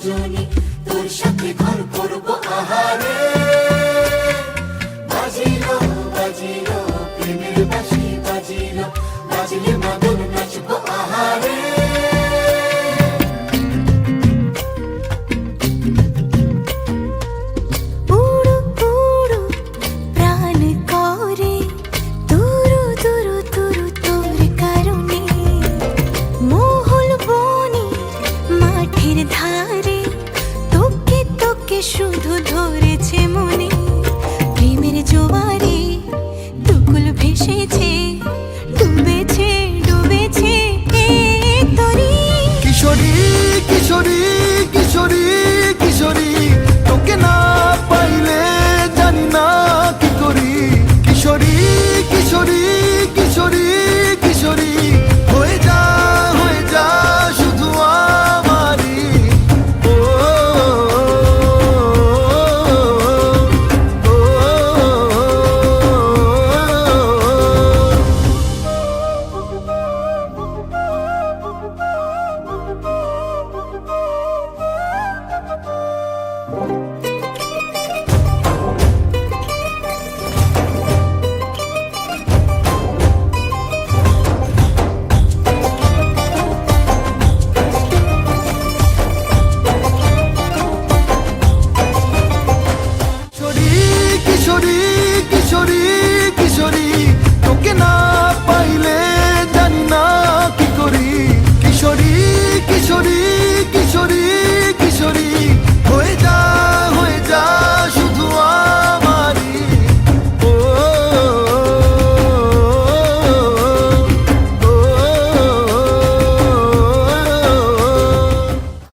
দুজনে তোর সাথে ঘর করবো আহারে। বাজিলো বাজিলো প্রেমের বাঁশি বাজিলো, বাজলে মদন নাচবো আহারে। উড়ু উড়ু প্রাণ করে তুরু তুরু তুরু তোর কারণে, মহল বনে মাঠের ধারে তোকে তোকে শুধু ধরেছে মনে। প্রেমের জোয়ারে দুকুল ভেসেছে, ডুবেছে ডুবেছে এ তরি। কিশোরী কিশোরী